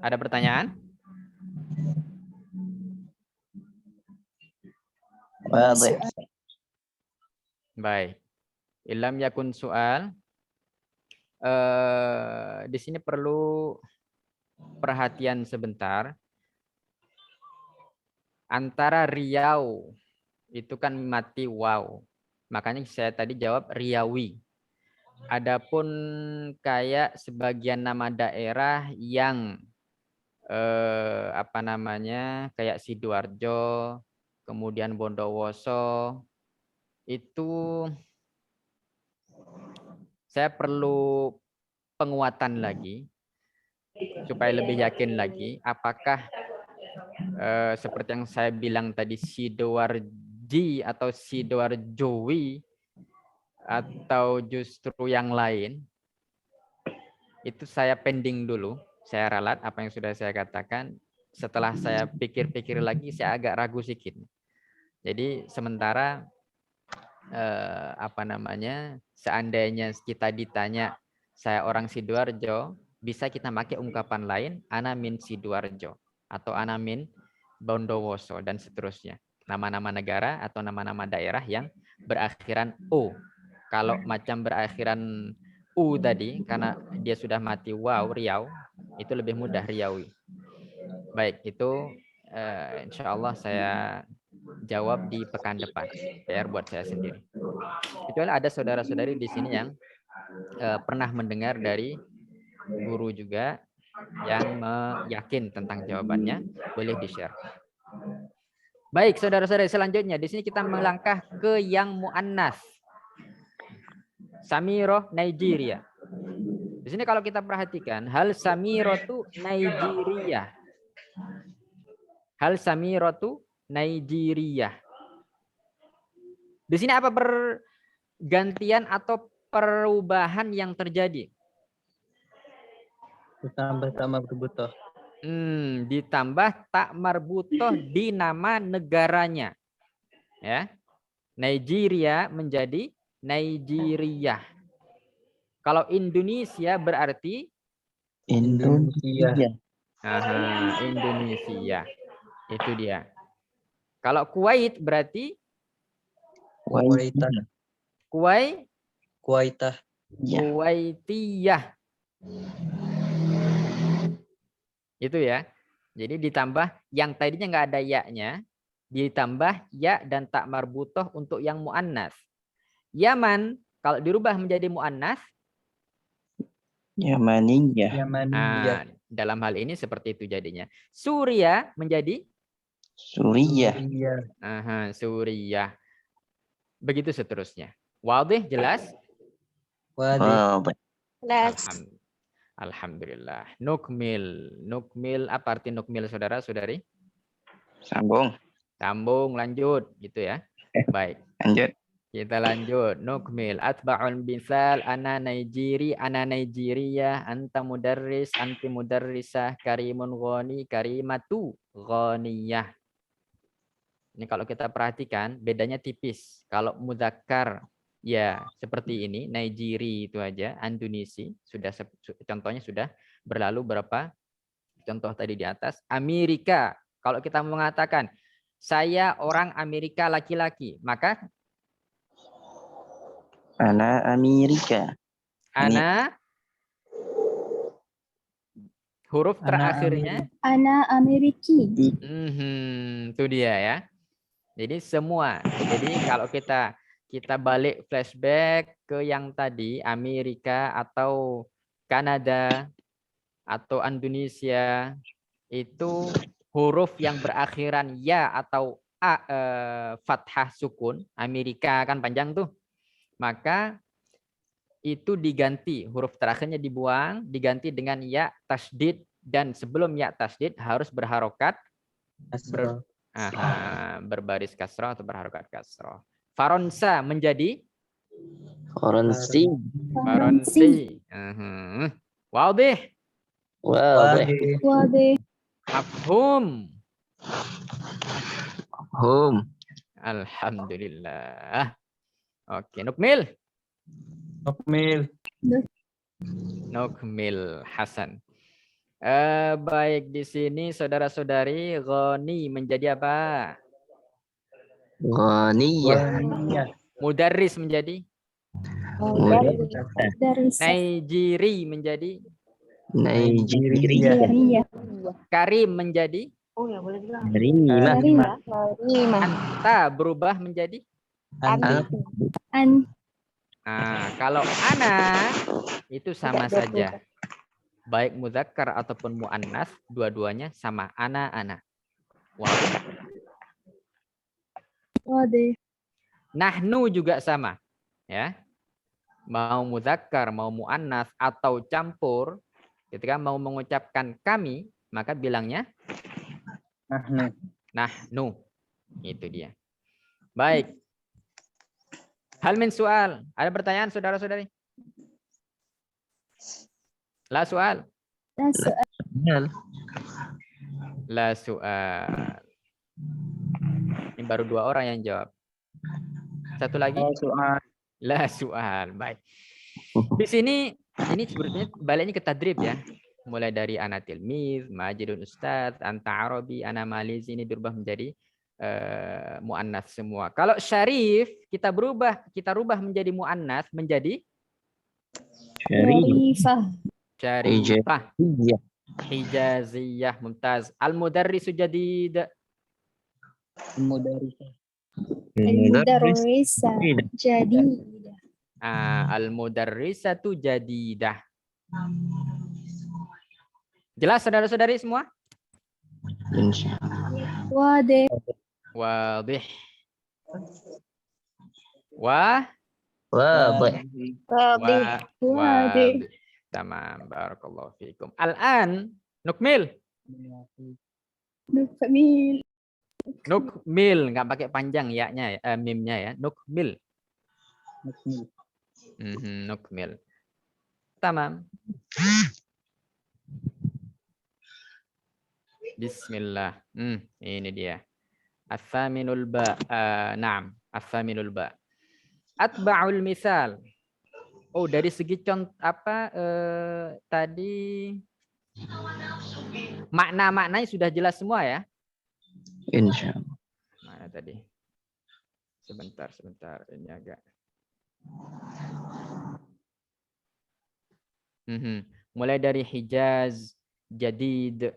Ada pertanyaan? Wadih. Baik. Ilam yakun soal. Di sini perlu perhatian sebentar. Antara Riau itu kan mati waw. Makanya saya tadi jawab Riawi. Adapun kayak sebagian nama daerah yang kayak Sidoarjo, kemudian Bondowoso, itu saya perlu penguatan lagi supaya lebih yakin lagi apakah seperti yang saya bilang tadi Sidoarji atau Sidoarjowi atau justru yang lain. Itu saya pending dulu, saya ralat apa yang sudah saya katakan. Setelah saya pikir-pikir lagi, saya agak ragu sedikit. Jadi sementara seandainya kita ditanya saya orang Sidoarjo, bisa kita pakai ungkapan lain, ana min Sidoarjo atau ana min Bondowoso dan seterusnya. Nama-nama negara atau nama-nama daerah yang berakhiran O. Kalau macam berakhiran U tadi, karena dia sudah mati waw, Riau, itu lebih mudah Riawi. Baik, itu insya Allah saya jawab di pekan depan. PR buat saya sendiri. Kecuali ada saudara-saudari di sini yang pernah mendengar dari guru juga yang yakin tentang jawabannya, boleh di-share. Baik, saudara-saudari, selanjutnya di sini kita melangkah ke yang muannas. Samiro, Nigeria. Di sini kalau kita perhatikan, hal Samirotu Nigeria. Hal Samirotu Nigeria. Di sini apa pergantian atau perubahan yang terjadi? Ditambah tak marbutoh. Ditambah tak marbutoh di nama negaranya. Ya. Nigeria menjadi Nigeria. Kalau Indonesia berarti Indonesia. Indonesia. Itu dia. Kalau Kuwait berarti Kuwaitah. Kuwaitiyah. Itu ya. Jadi ditambah yang tadinya nggak ada ya-nya, ditambah ya dan tak marbutoh untuk yang muannas. Yaman kalau dirubah menjadi muannas, Yamaniyah. dalam hal ini seperti itu jadinya. Suria menjadi Suriyah. Suriah. Begitu seterusnya. Wadih, jelas? Alhamdulillah. Nukmil apa arti nukmil, saudara-saudari? Sambung. Lanjut gitu ya. Baik. Lanjut. Kita lanjut. Nukmil. Atba'ul misal ana Nigeria, anta mudarris, anti mudarrisah, karimun ghani, karimatu ghaniyah. Ini kalau kita perhatikan bedanya tipis. Kalau mudzakkar ya seperti ini, Nigeria itu aja, Indonesia sudah contohnya sudah berlalu berapa contoh tadi di atas. Amerika, kalau kita mengatakan saya orang Amerika laki-laki, maka Ana Amerika. Ana huruf terakhirnya Ana Ameriki. itu dia ya. Jadi semua. Jadi kalau kita balik flashback ke yang tadi Amerika atau Kanada atau Indonesia itu huruf yang berakhiran ya atau a fathah sukun, Amerika kan panjang tuh. Maka itu diganti, huruf terakhirnya dibuang, diganti dengan ya tasdid, dan sebelum ya tasdid harus berharokat berbaris kasroh atau berharokat kasroh. Faronsa menjadi Faransi. Faronsi. Wadih. Wadih. Wadih. Mafhum. Hum. Alhamdulillah. Oke, Nukmil. Nukmil Hasan. Baik, di sini saudara-saudari, Ghani menjadi apa? Ghaniyah. Mudarris menjadi? Mudarris. Naijiri menjadi? Nigeria. Karim menjadi? Karimah. Anta berubah menjadi? An. Kalau ana itu sama saja. Baik mudzakkar ataupun muannas, dua-duanya sama. Ana. Wadih. Nahnu juga sama. Ya. Mau mudzakkar, mau muannas atau campur, ketika mau mengucapkan kami, maka bilangnya nahnu. Itu dia. Baik. Hal min soal. Ada pertanyaan saudara-saudari? La soal. La soal. Ini baru 2 orang yang jawab. Satu lagi. La soal. Baik. Di sini ini sebetulnya baliknya ke tadrib ya. Mulai dari ana tilmiz, majidun ustadz, anta arabi, ana maliz, ini berubah menjadi muannas semua. Kalau syarif kita rubah menjadi muannas menjadi syarifah. Hijaziyah, mumtaz. Al-mudarrisu jadid. Al-mudarrisa jadidah. Al-mudarrisatu jadidah. Jelas saudara-saudari semua? Wadih. Wadih. Wadih. Tamam, barakallahu fiikum. Al-an nukmil. Nukmil, nggak pakai panjang ya-nya, mimnya ya. Nukmil. Nukmil. Tamam. Bismillah. Ini dia. As-saminul ba. Naam, as-saminul ba. Atba'ul misal. Oh, dari segi contoh tadi makna-maknanya sudah jelas semua ya? Insyaallah. Mana tadi? Sebentar. Ini agak. Mulai dari Hijaz, Jadid,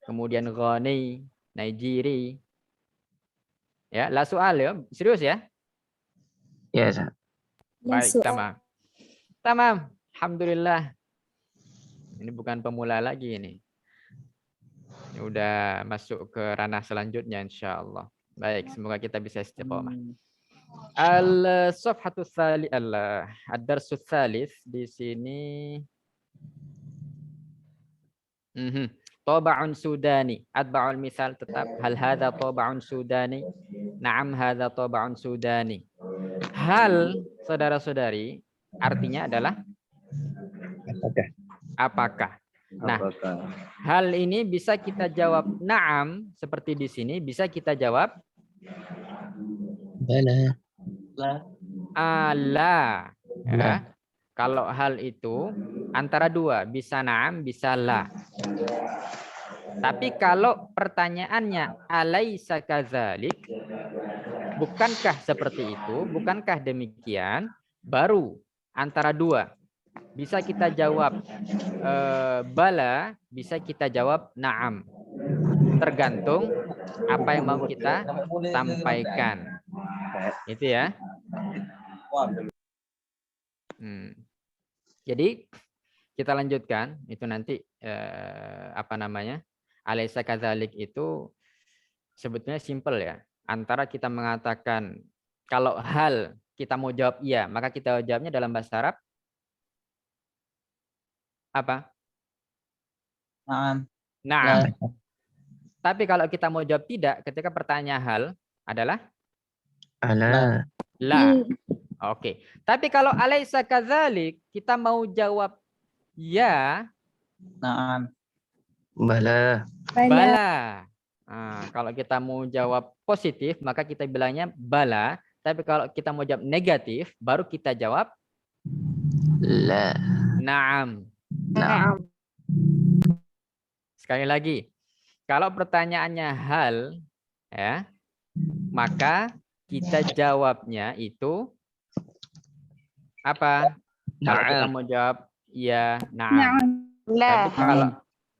kemudian Ghani, Naijiri. Ya, la soal ya. Serius ya? Ya, Ustaz. Baik, tamam. Alhamdulillah. Ini bukan pemula lagi ini. Ini udah masuk ke ranah selanjutnya insyaallah. Baik, semoga kita bisa istiqomah. Al-safhatu tsalits ad-darsus tsalits di sini. Taba'un Sudani. Atba'ul misal tetap. Hal hadza taba'un Sudani? Na'am hadza taba'un Sudani. Hal, saudara-saudari, artinya adalah apakah. Nah, hal ini bisa kita jawab na'am seperti di sini, bisa kita jawab ala. Ya. Kalau hal itu antara dua, bisa na'am, bisa la. Tapi kalau pertanyaannya alaisa kadzalik, bukankah seperti itu, bukankah demikian, baru antara dua. bisa kita jawab bala, bisa kita jawab na'am. Tergantung apa yang mau kita sampaikan. Itu ya. Jadi kita lanjutkan itu nanti apa namanya? Alaysa kadzalik itu sebetulnya simple ya. Antara kita mengatakan kalau hal kita mau jawab iya, maka kita jawabnya dalam bahasa Arab apa? Naam. Nah. Tapi kalau kita mau jawab tidak, ketika pertanyaan hal adalah Ala. la. Oke. Tapi kalau alaysa kadzalik, kita mau jawab ya, Naam. Bala. bala. Nah, kalau kita mau jawab positif, maka kita bilangnya bala. Tapi kalau kita mau jawab negatif, baru kita jawab La. na'am. Naam. Sekali lagi, kalau pertanyaannya hal, ya, maka kita jawabnya itu apa? Kalau kita mau jawab ya, na'am. Tapi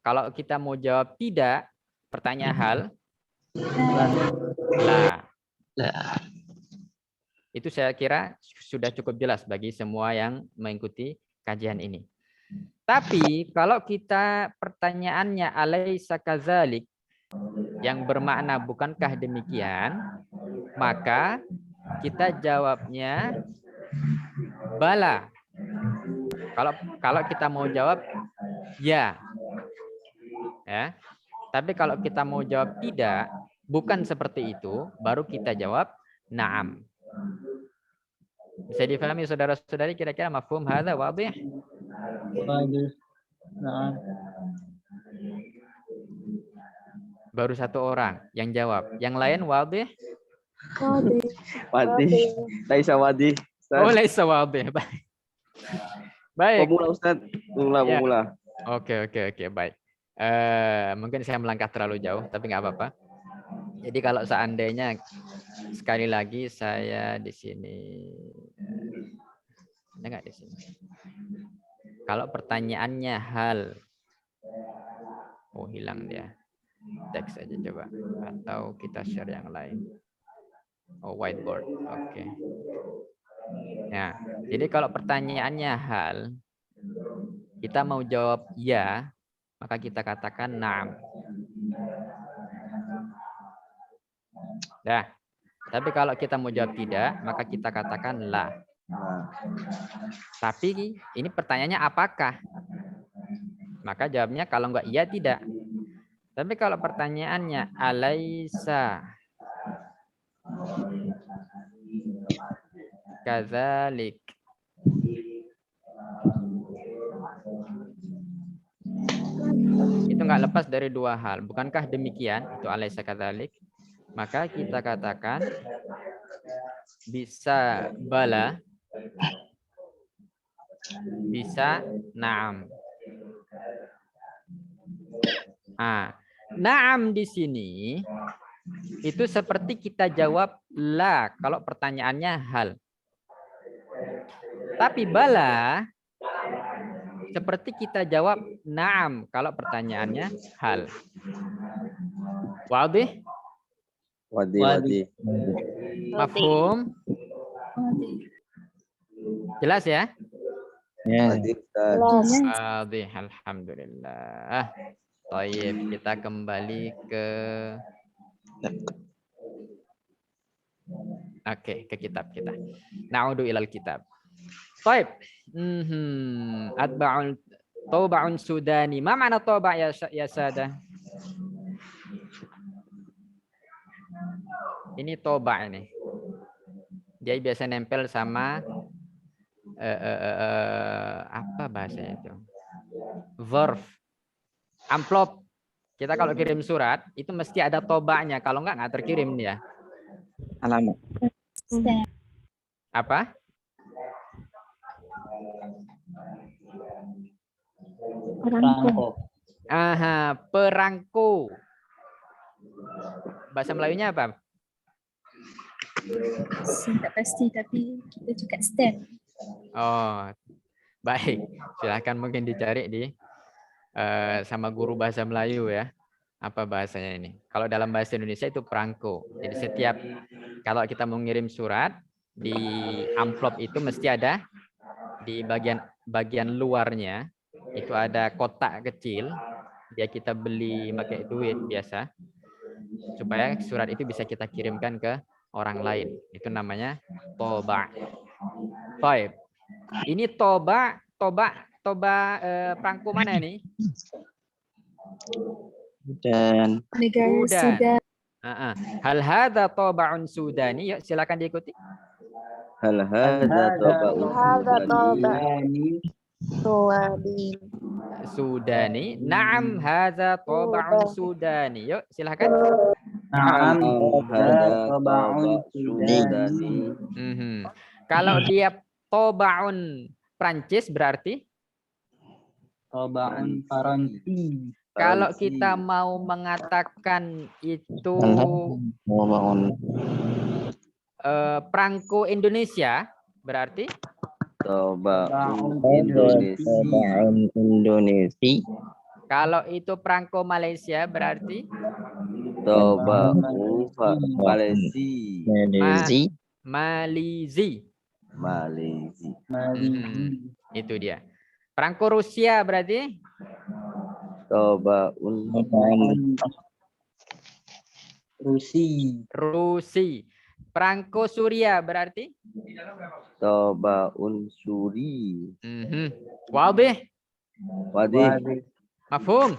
kalau kita mau jawab tidak, pertanyaan hal, la. Itu saya kira sudah cukup jelas bagi semua yang mengikuti kajian ini. Tapi kalau kita pertanyaannya alaysa kadzalik yang bermakna bukankah demikian, maka kita jawabnya bala. Kalau kita mau jawab ya. Ya. Tapi kalau kita mau jawab tidak, bukan seperti itu, baru kita jawab na'am. Bisa difahami saudara-saudari kira-kira mafhum hadza wadih? Baru satu orang yang jawab. Yang lain wadih? Wadih. Laisa wadih. Oh, laisa wadih. Baik. Baik. Pemula Ustaz. Pemula. Oke, baik. Mungkin saya melangkah terlalu jauh, tapi nggak apa-apa. Jadi kalau seandainya sekali lagi saya di sini, ada nggak di sini? Kalau pertanyaannya hal, oh hilang dia. Teks aja coba, atau kita share yang lain. Oh whiteboard, oke. Ya, jadi kalau pertanyaannya hal, kita mau jawab ya, maka kita katakan na'am. Dah. Tapi kalau kita mau jawab tidak, maka kita katakan la. Tapi ini pertanyaannya apakah? Maka jawabnya kalau enggak iya tidak. Tapi kalau pertanyaannya alaysa kadzalik, itu enggak lepas dari dua hal. Bukankah demikian? Itu alaysa kadzalik. Maka kita katakan bisa bala, bisa na'am. Na'am di sini itu seperti kita jawab la kalau pertanyaannya hal. Tapi bala seperti kita jawab na'am kalau pertanyaannya hal. Wadih? Wadih. Mafhum? Jelas ya? Wadih, Ustaz. Wadih, alhamdulillah. Baik, kita kembali ke ke kitab kita. Na'udu ilal kitab. Baik. Atba'un Toba'un Sudani. Ma mana toba' ya sada? Ini toba' ini. Dia biasa nempel sama apa bahasanya itu? Verb. Amplop. Kita kalau kirim surat itu mesti ada toba'nya. Kalau nggak terkirim dia. Alamat. Apa? Perangko. Aha, perangko. Bahasa Melayunya apa? Saya tak pasti tapi kita cakap stamp. Oh, Baik, silahkan mungkin dicari di sama guru bahasa Melayu ya. Apa bahasanya ini? Kalau dalam bahasa Indonesia itu perangko. Jadi setiap kalau kita mau ngirim surat di amplop itu mesti ada di bagian luarnya itu ada kotak kecil. Dia kita beli pakai duit biasa supaya surat itu bisa kita kirimkan ke orang lain. Itu namanya toba. Toib. Ini toba perangko mana nih? Dan Negara Sudan. Sudan. Hal hadza toba'un Sudani? Yuk silakan diikuti. Hal hadza taba'un Sudani. Sudani. Naam hadza toba'un Sudani. Yuk silakan. na'am Hadza taba'un Sudani. Kalau dia toba'un Prancis berarti taba'un Faransi. kalau kita mau mengatakan itu Taba'un perangko Indonesia berarti Taba'un Indonesia. Indonesia. kalau itu perangko Malaysia berarti Taba'un Malaysia. Malizi. Malaysia. Itu dia. Perangko Rusia berarti Taba'un Rusi. Perangko Suria berarti Taba'un Suri. Wadih. Wadih. Mafhum.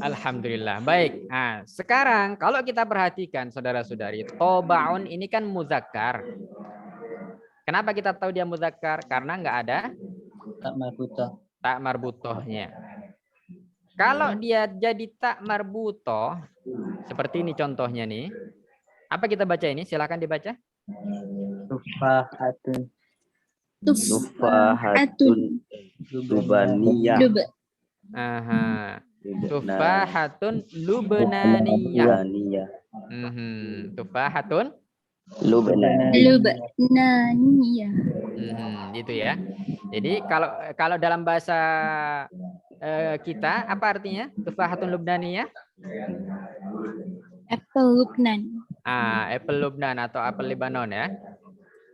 Alhamdulillah. Baik. Nah, sekarang kalau kita perhatikan saudara-saudari, tobaun ini kan muzakkar. Kenapa kita tahu dia muzakkar? Karena nggak ada tak marbutohnya. Kalau dia jadi tak marbutoh, seperti ini contohnya nih. Apa kita baca ini? Silakan dibaca. Tufahatun. Tufahatun Lubaniyah. Tufahatun Lubnaniyah. Tufahatun Lubnaniyah. Gitu ya. Jadi kalau dalam bahasa kita apa artinya? Tufahatun Lubnaniyah? Apple Lubnan. Apple Lubnan atau apel Lebanon ya.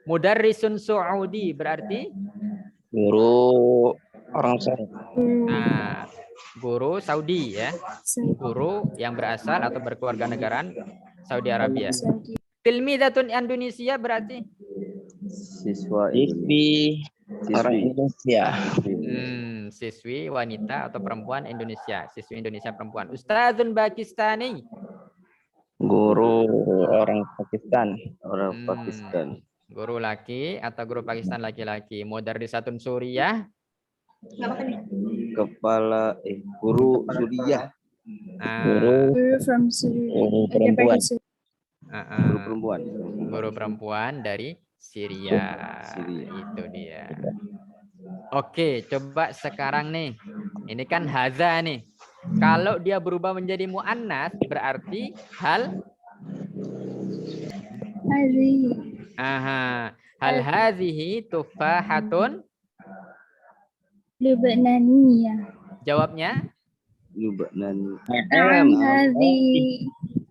Mudarrisun Saudi berarti Guru orang Saudi. Guru Saudi ya. Guru yang berasal atau berkeluarga negaraan Saudi Arabia. Tilmidatun Indonesia berarti Siswa orang Indonesia. Siswi wanita atau perempuan Indonesia. Siswi Indonesia perempuan. Ustadzun Pakistani. Guru orang Pakistan. Orang Pakistan. Guru laki atau guru Pakistan laki-laki. Mudarrisatun Suriah. Kepala guru Suriah. Guru From Syria. perempuan. Guru perempuan. Guru perempuan dari Syria. Itu dia. Oke, coba sekarang nih. Ini kan haza nih. Kalau dia berubah menjadi muannas berarti hal hal hadhihi tufahatun Lubnaniyah. Jawabnya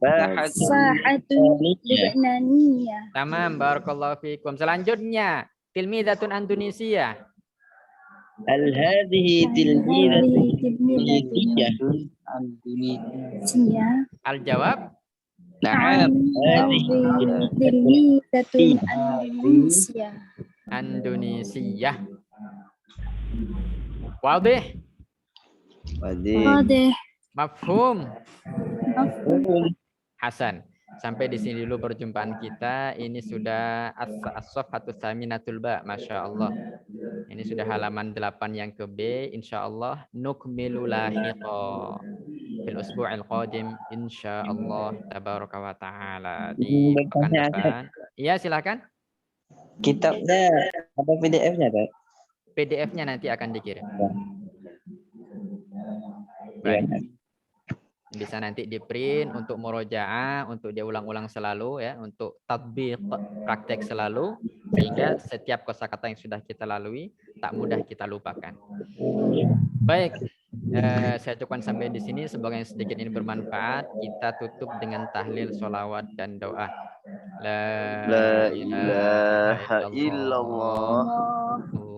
Tufahatun Lubnaniyah. Tamam, barakallahu fikum. Selanjutnya, tilmidatun Indonesia. Al-hadhihi tilmidatun Indonesia. Al-jawab Na'am. Tilmidatun Indonesia. Indonesia. Wadih. Wadih. Mafhum. Hasan. Sampai di sini dulu perjumpaan kita. Ini sudah as-safhatus saminatul ba, Masya Allah. Ini sudah halaman 8 yang ke B. Insya Allah nukmilu lahiqa fil usbu'il qadim insya Allah tabaraka wa ta'ala di pekan depan. Iya, silakan. Kitabnya apa PDF-nya, Pak? PDF-nya nanti akan dikirim. Baik. Bisa nanti di print untuk murojaah, untuk dia ulang-ulang selalu ya, untuk tatbiq, praktek selalu, sehingga setiap kosakata yang sudah kita lalui tak mudah kita lupakan. Baik, saya cukupkan sampai di sini. Semoga yang sedikit ini bermanfaat. Kita tutup dengan tahlil, sholawat dan doa. La ilaha illallah.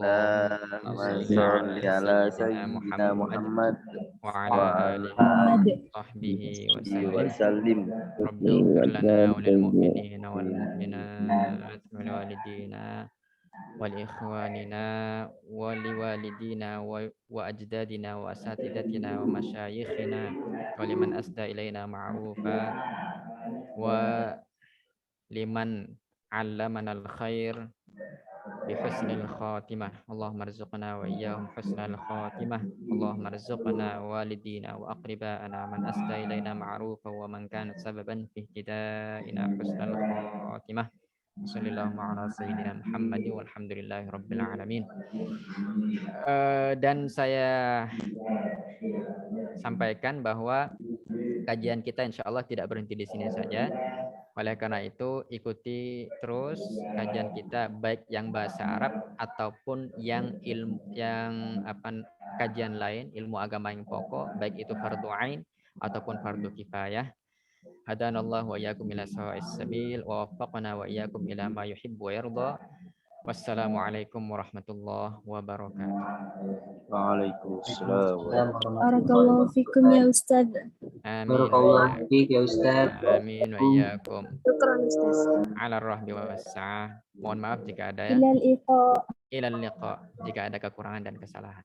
Allahumma sholli ala sayyidina Muhammad wa wa ala ala alihi sahbihi wa wa sallim. sallim. Rabbi ighfir lana wa lil mu'minina wal mu'minat wal walidina wal ikhwanina wal liwalidina wa ajdadina wa asatidatina wa masyayikhina wa liman asda ilaina ma'rufa wa liman 'allamana al khair bi husnil khatimah. Allahumma arzuqna wa iyyahum husnal khatimah. Allahumma arzuqna walidina wa aqribana man asda ilaina ma'rufa wa man kana sababan fi ihtidaina husnal khatimah. Sallallahu ala sayyidina Muhammad walhamdulillahi rabbil alamin. Dan saya sampaikan bahwa kajian kita insya Allah tidak berhenti di sini saja. Oleh karena itu ikuti terus kajian kita baik yang bahasa Arab ataupun yang kajian lain ilmu agama yang pokok, baik itu fardu ain ataupun fardu kifayah. Hadanallahu wa iyyakum ila sawa'is sabil wa waffaqana wa iyyakum ila ma yuhibbu wa yarda. Wassalamualaikum warahmatullahi wabarakatuh. Waalaikumsalam. Barakallahu fikum ya Ustaz. Amin. Barakallahu fiik ya Ustaz. Amin wa iyyakum. Syukran Ustaz. Ala rahbi wa wassa'ah. Mohon maaf jika ada ya. Ilal liqa. Ilal liqa jika ada kekurangan dan kesalahan.